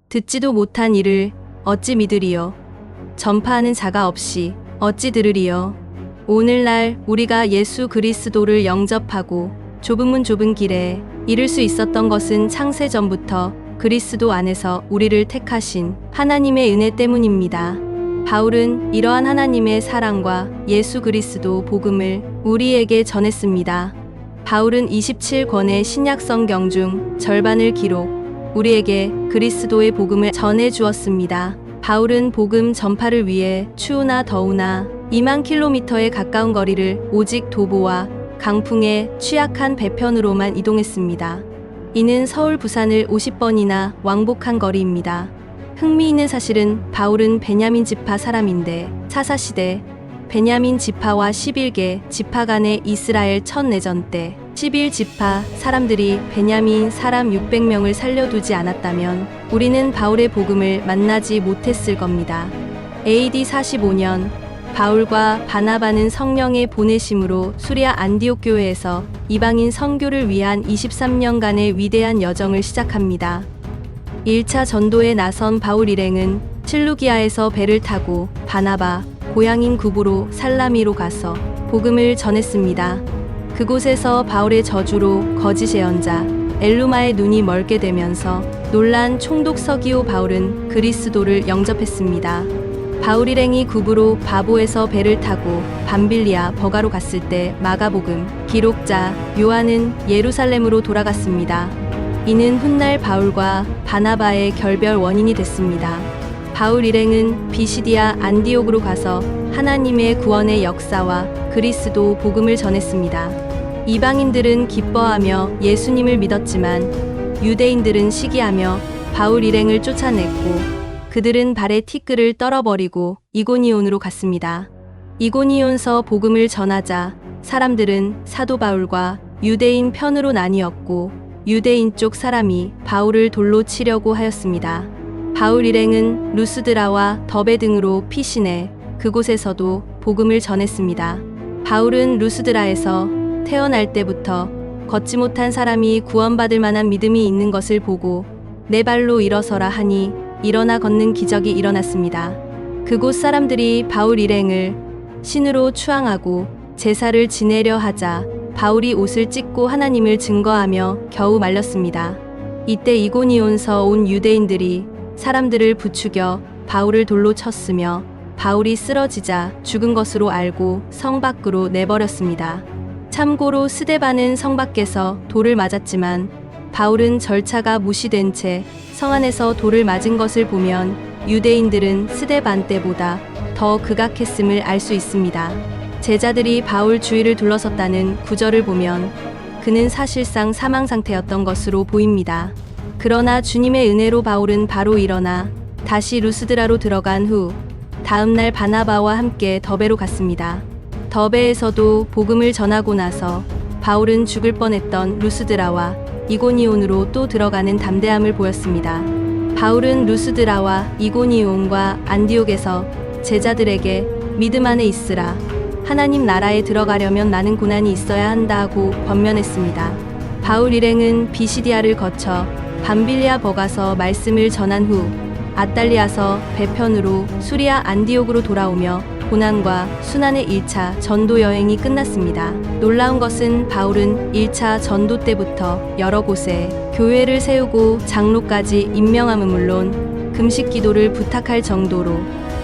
듣지도 못한 이를 어찌 믿으리요? 전파하는 자가 없이 어찌 들으리요? 오늘날 우리가 예수 그리스도를 영접하고 좁은 길에 이를 수 있었던 것은 창세 전부터 그리스도 안에서 우리를 택하신 하나님의 은혜 때문입니다. 바울은 이러한 하나님의 사랑과 예수 그리스도 복음을 우리에게 전했습니다. 바울은 27권의 신약 성경 중 절반을 기록, 우리에게 그리스도의 복음을 전해 주었습니다. 바울은 복음 전파를 위해 추우나 더우나 2만 킬로미터에 가까운 거리를 오직 도보와 강풍에 취약한 배편으로만 이동했습니다. 이는 서울 부산을 50번이나 왕복한 거리입니다. 흥미있는 사실은 바울은 베냐민 지파 사람인데 사사시대 베냐민 지파와 11개 지파 간의 이스라엘 첫 내전 때 11지파 사람들이 베냐민 사람 600명을 살려두지 않았다면 우리는 바울의 복음을 만나지 못했을 겁니다. AD 45년 바울과 바나바는 성령의 보내심으로 수리아 안디옥 교회에서 이방인 선교를 위한 23년간의 위대한 여정을 시작합니다. 1차 전도에 나선 바울 일행은 실루기아에서 배를 타고 바나바, 고향인 구브로 살라미로 가서 복음을 전했습니다. 그곳에서 바울의 저주로 거짓 예언자 엘루마의 눈이 멀게 되면서 놀란 총독 서기오 바울은 그리스도를 영접했습니다. 바울 일행이 구브로 바보에서 배를 타고 밤빌리아 버가로 갔을 때 마가복음 기록자 요한은 예루살렘으로 돌아갔습니다. 이는 훗날 바울과 바나바의 결별 원인이 됐습니다. 바울 일행은 비시디아 안디옥으로 가서 하나님의 구원의 역사와 그리스도 복음을 전했습니다. 이방인들은 기뻐하며 예수님을 믿었지만 유대인들은 시기하며 바울 일행을 쫓아냈고 그들은 발에 티끌을 떨어버리고 이고니온으로 갔습니다. 이고니온서 복음을 전하자 사람들은 사도 바울과 유대인 편으로 나뉘었고 유대인 쪽 사람이 바울을 돌로 치려고 하였습니다. 바울 일행은 루스드라와 더베 등으로 피신해 그곳에서도 복음을 전했습니다. 바울은 루스드라에서 태어날 때부터 걷지 못한 사람이 구원받을 만한 믿음이 있는 것을 보고 내 발로 일어서라 하니 일어나 걷는 기적이 일어났습니다. 그곳 사람들이 바울 일행을 신으로 추앙하고 제사를 지내려 하자 바울이 옷을 찢고 하나님을 증거하며 겨우 말렸습니다. 이때 이고니온서 온 유대인들이 사람들을 부추겨 바울을 돌로 쳤으며 바울이 쓰러지자 죽은 것으로 알고 성 밖으로 내버렸습니다. 참고로 스데반은 성 밖에서 돌을 맞았지만 바울은 절차가 무시된 채 성 안에서 돌을 맞은 것을 보면 유대인들은 스데반 때보다 더 극악했음을 알 수 있습니다. 제자들이 바울 주위를 둘러섰다는 구절을 보면 그는 사실상 사망 상태였던 것으로 보입니다. 그러나 주님의 은혜로 바울은 바로 일어나 다시 루스드라로 들어간 후 다음 날 바나바와 함께 더베로 갔습니다. 더베에서도 복음을 전하고 나서 바울은 죽을 뻔했던 루스드라와 이고니온으로 또 들어가는 담대함을 보였습니다. 바울은 루스드라와 이고니온과 안디옥에서 제자들에게 믿음 안에 있으라. 하나님 나라에 들어가려면 많은 고난이 있어야 한다고 권면했습니다. 바울 일행은 비시디아를 거쳐 밤빌리아 버가서 말씀을 전한 후 아달리아서 배편으로 수리아 안디옥으로 돌아오며 고난과 순환의 1차 전도 여행이 끝났습니다. 놀라운 것은 바울은 1차 전도 때부터 여러 곳에 교회를 세우고 장로까지 임명함은 물론 금식 기도를 부탁할 정도로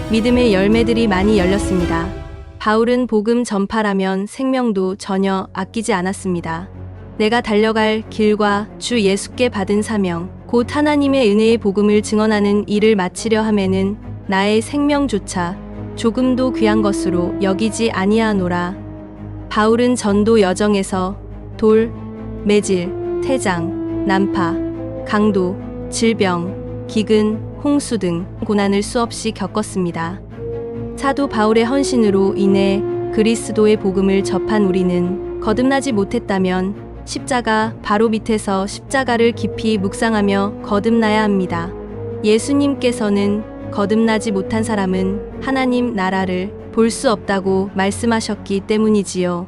믿음의 열매들이 많이 열렸습니다. 바울은 복음 전파라면 생명도 전혀 아끼지 않았습니다. 내가 달려갈 길과 주 예수께 받은 사명, 곧 하나님의 은혜의 복음을 증언하는 일을 마치려 함에는 나의 생명조차 조금도 귀한 것으로 여기지 아니하노라. 바울은 전도 여정에서 돌, 매질, 태장, 난파, 강도, 질병, 기근, 홍수 등 고난을 수없이 겪었습니다. 사도 바울의 헌신으로 인해 그리스도의 복음을 접한 우리는 거듭나지 못했다면 십자가 바로 밑에서 십자가를 깊이 묵상하며 거듭나야 합니다. 예수님께서는 거듭나지 못한 사람은 하나님 나라를 볼 수 없다고 말씀하셨기 때문이지요.